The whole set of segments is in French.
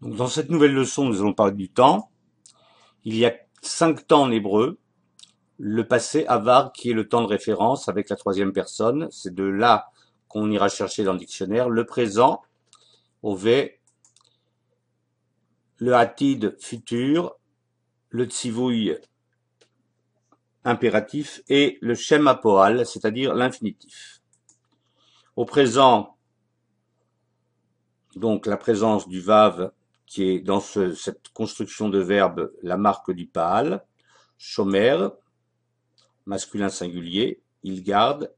Donc, dans cette nouvelle leçon, nous allons parler du temps. Il y a 5 temps en hébreu. Le passé, avar, qui est le temps de référence avec la troisième personne. C'est de là qu'on ira chercher dans le dictionnaire. Le présent, ové. Le hatid, futur. Le tsivouï, impératif. Et le shem apoal, c'est-à-dire l'infinitif. Au présent, donc la présence du vav, qui est dans cette construction de verbe la marque du paal. Shomer, masculin singulier, il garde,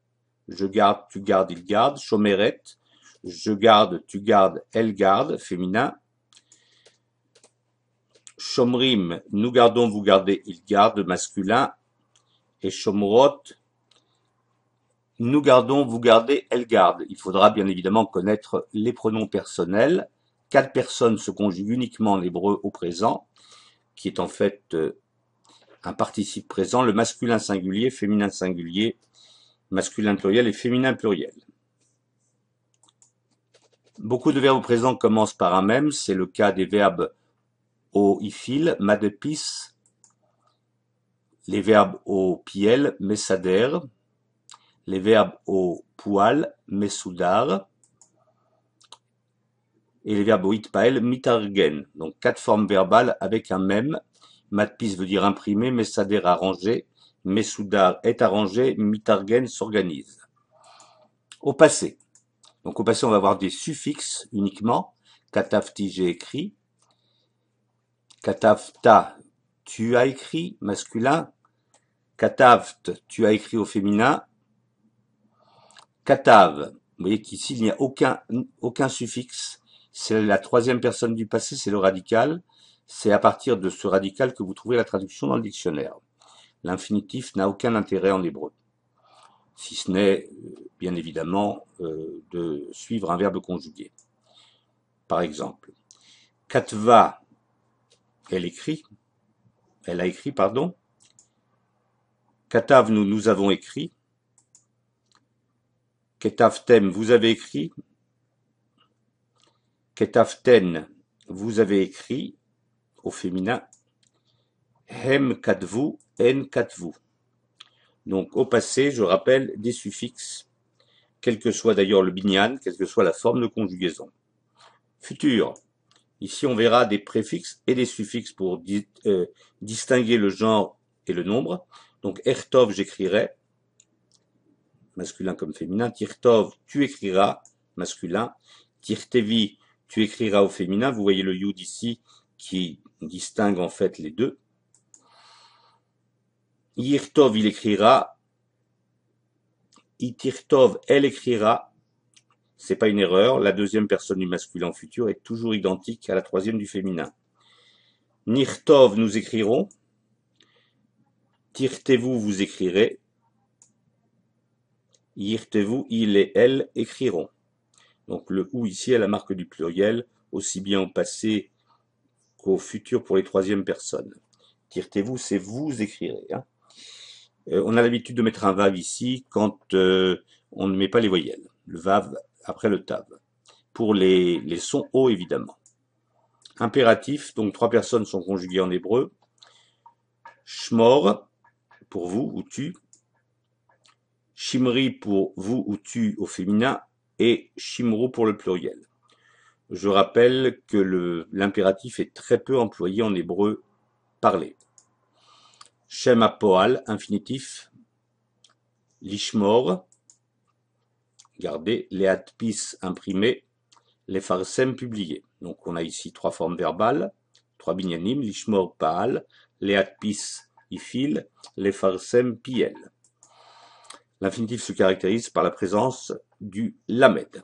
je garde, tu gardes, il garde. Shomeret, je garde, tu gardes, elle garde, féminin. Shomrim, nous gardons, vous gardez, il garde, masculin. Et Shomrot, nous gardons, vous gardez, elle garde. Il faudra bien évidemment connaître les pronoms personnels. 4 personnes se conjuguent uniquement en hébreu au présent, qui est en fait un participe présent, le masculin singulier, féminin singulier, masculin pluriel et féminin pluriel. Beaucoup de verbes présents commencent par un même, c'est le cas des verbes au ifil, madepis, les verbes au piel, mesader, les verbes au poil, mesudar, et les verbes au itpael, mitargen. Donc 4 formes verbales avec un même. Madpis veut dire imprimer, mesader arranger, mesudar est arrangé, mitargen s'organise. Au passé. Donc au passé, on va avoir des suffixes uniquement. Katavti, j'ai écrit. Katavta, tu as écrit, masculin. Katavt, tu as écrit au féminin. Katav, vous voyez qu'ici, il n'y a aucun suffixe. C'est la troisième personne du passé, c'est le radical. C'est à partir de ce radical que vous trouvez la traduction dans le dictionnaire. L'infinitif n'a aucun intérêt en hébreu. Si ce n'est, bien évidemment, de suivre un verbe conjugué. Par exemple, Katva, elle a écrit, pardon. Katav, nous avons écrit. Ketavtem, vous avez écrit. Ketavten, vous avez écrit, au féminin. Hem katvu, en katvu. Donc, au passé, je rappelle des suffixes, quel que soit d'ailleurs le binyan, quelle que soit la forme de conjugaison. Futur. Ici, on verra des préfixes et des suffixes pour distinguer le genre et le nombre. Donc, ertov, j'écrirai, masculin comme féminin. Tirtov, tu écriras, masculin. Tirtevi, tu écriras au féminin. Vous voyez le yud ici qui distingue en fait les deux. Yirtov, il écrira. Itirtov, elle écrira. C'est pas une erreur. La deuxième personne du masculin au futur est toujours identique à la troisième du féminin. Nirtov, nous écrirons. Tirtez-vous, vous écrirez. Yirtez-vous, il et elle écriront. Donc le ou ici est la marque du pluriel, aussi bien au passé qu'au futur pour les troisièmes personnes. Tirtez-vous, c'est vous écrirez. Hein. On a l'habitude de mettre un vav ici quand on ne met pas les voyelles. Le vav après le tav. Pour les sons hauts, évidemment. Impératif, donc 3 personnes sont conjuguées en hébreu. Shmor, pour vous ou tu. Shimri, pour vous ou tu au féminin. Et shimru pour le pluriel. Je rappelle que l'impératif est très peu employé en hébreu parlé. Shem apoal, infinitif. Lishmor, garder. Les atpis, imprimé. Les farsem, publié. Donc on a ici 3 formes verbales, 3 binyanim, lishmor paal, les atpis, ifil, les farsem, piel. L'infinitif se caractérise par la présence du lamed.